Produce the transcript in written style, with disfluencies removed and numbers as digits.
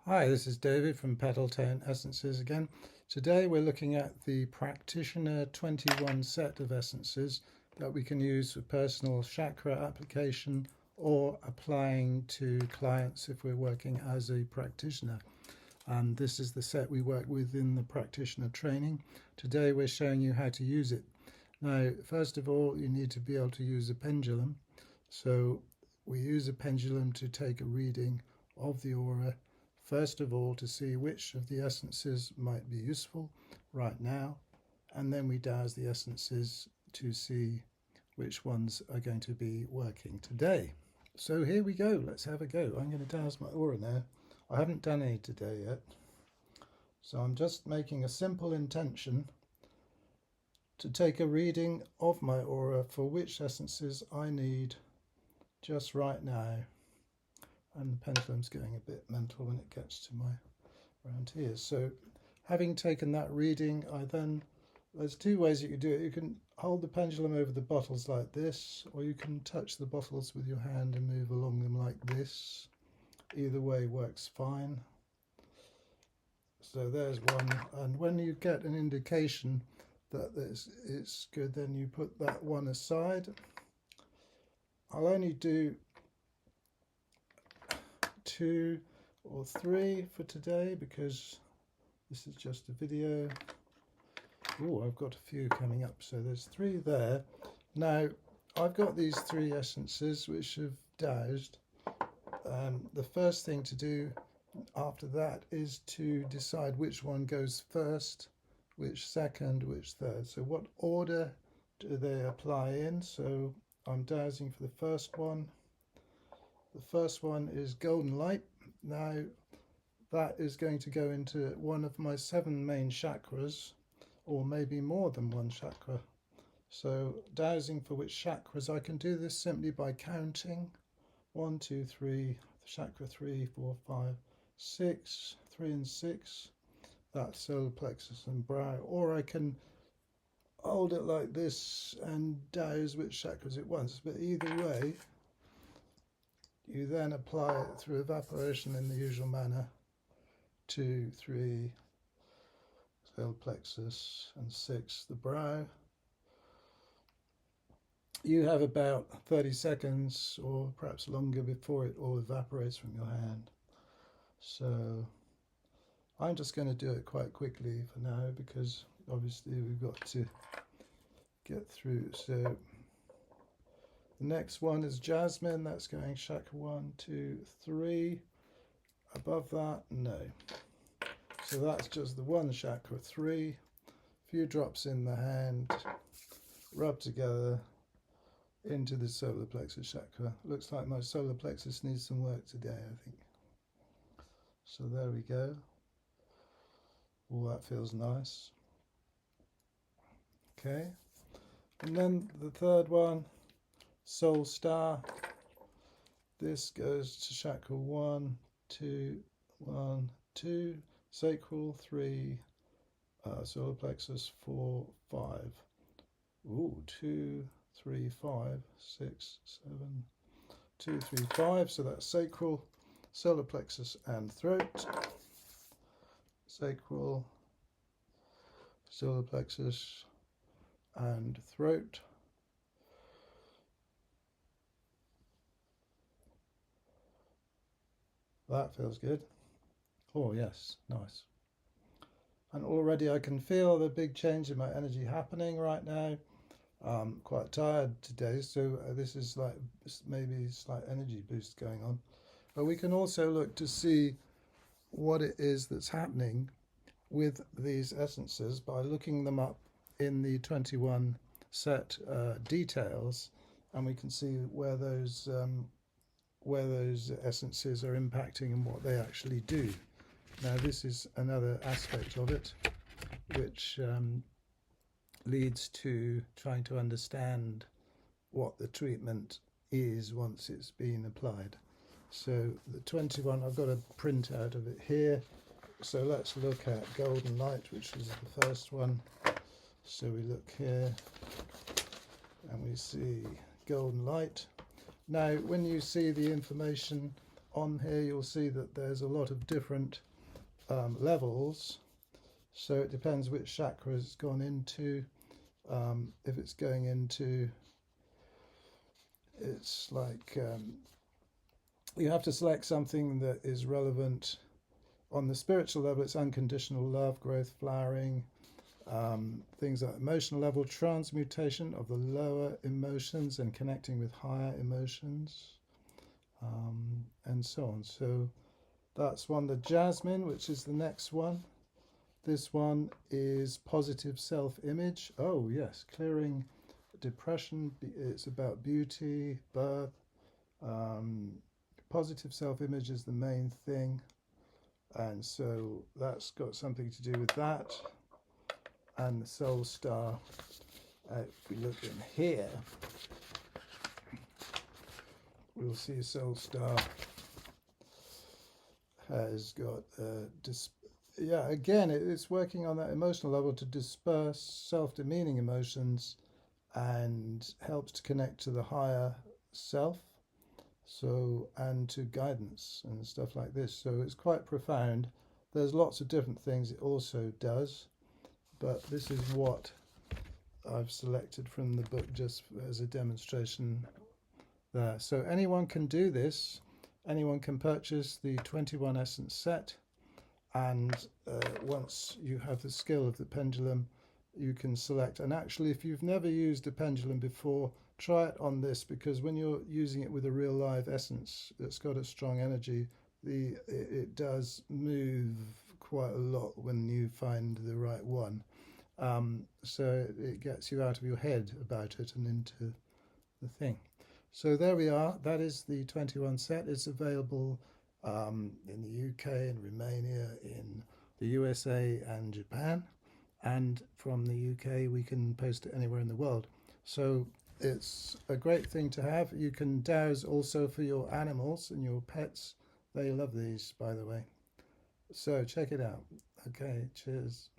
Hi, this is David from Petaltone Essences again. Today we're looking at the Practitioner 21 set of essences that we can use for personal chakra application or applying to clients if we're working as a practitioner. This is the set we work with in the practitioner training. Today we're showing you how to use it. Now, first of all, you need to be able to use a pendulum. So we use a pendulum to take a reading of the aura. First of all, to see which of the essences might be useful right now, and then we dowse the essences to see which ones are going to be working today. So here we go, let's have a go. I'm going to dowse my aura now. I haven't done any today yet, so I'm just making a simple intention to take a reading of my aura for which essences I need just right now. And the pendulum's going a bit mental when it gets to around here. So having taken that reading, there's two ways you can do it. You can hold the pendulum over the bottles like this, or you can touch the bottles with your hand and move along them like this. Either way works fine. So there's one, and when you get an indication that it's good, then you put that one aside. I'll only do 2 or 3 for today because this is just a video. Oh, I've got a few coming up, so there's 3 there. Now I've got these 3 essences which have dowsed. The first thing to do after that is to decide which one goes first, which second, which third. So what order do they apply in? So I'm dowsing for the first one. The first one is golden light. Now that is going to go into one of my 7 main chakras, or maybe more than one chakra. So dowsing for which chakras, I can do this simply by counting 1, 2, 3, chakra 3, 4, 5, 6, 3 and 6. That's solar plexus and brow. Or I can hold it like this and dowse which chakras it wants. But either way, you then apply it through evaporation in the usual manner. 2, 3, solar plexus, and 6, the brow. You have about 30 seconds or perhaps longer before it all evaporates from your hand. So I'm just going to do it quite quickly for now because obviously we've got to get through. So the next one is jasmine. That's going chakra 1, 2, 3. Above that, no. So that's just the one chakra 3. A few drops in the hand, rub together into the solar plexus chakra. Looks like my solar plexus needs some work today, I think. So there we go. Oh, that feels nice. Okay. And then the third one, soul star. This goes to chakra 1, 2, 1, 2, sacral 3, solar plexus 4, 5. Ooh, 2, 3, 5, 6, 7, 2, 3, 5. So that's sacral, solar plexus, and throat. Sacral, solar plexus, and throat. That feels good. Oh yes, nice. And already I can feel the big change in my energy happening right now. I'm quite tired today, so this is like maybe a slight energy boost going on. But we can also look to see what it is that's happening with these essences by looking them up in the 21 set details, and we can see where those essences are impacting and what they actually do. Now this is another aspect of it which leads to trying to understand what the treatment is once it's been applied. So the 21, I've got a print out of it here. So let's look at golden light, which is the first one. So we look here and we see golden light. Now when you see the information on here you'll see that there's a lot of different levels, so it depends which chakra it's gone into. If it's going into, it's like you have to select something that is relevant. On the spiritual level, it's unconditional love, growth, flowering, things like emotional level, transmutation of the lower emotions and connecting with higher emotions, and so on. So that's one. The jasmine, which is the next one. This one is positive self-image. Oh yes, clearing depression. It's about beauty, birth. Positive self-image is the main thing, and so that's got something to do with that. And the soul star, if we look in here, we'll see a soul star has got again, it's working on that emotional level to disperse self-demeaning emotions and helps to connect to the higher self, so, and to guidance and stuff like this. So it's quite profound. There's lots of different things it also does, but this is what I've selected from the book just as a demonstration there. So anyone can do this. Anyone can purchase the 21 essence set, and once you have the skill of the pendulum, you can select. And actually, if you've never used a pendulum before, try it on this, because when you're using it with a real live essence that's got a strong energy, it does move quite a lot when you find the right one. So it gets you out of your head about it and into the thing. So there we are. That is the 21 set. It's available in the UK, in Romania, in the USA and Japan. And from the UK, we can post it anywhere in the world. So it's a great thing to have. You can dowse also for your animals and your pets. They love these, by the way. So check it out. Okay, cheers.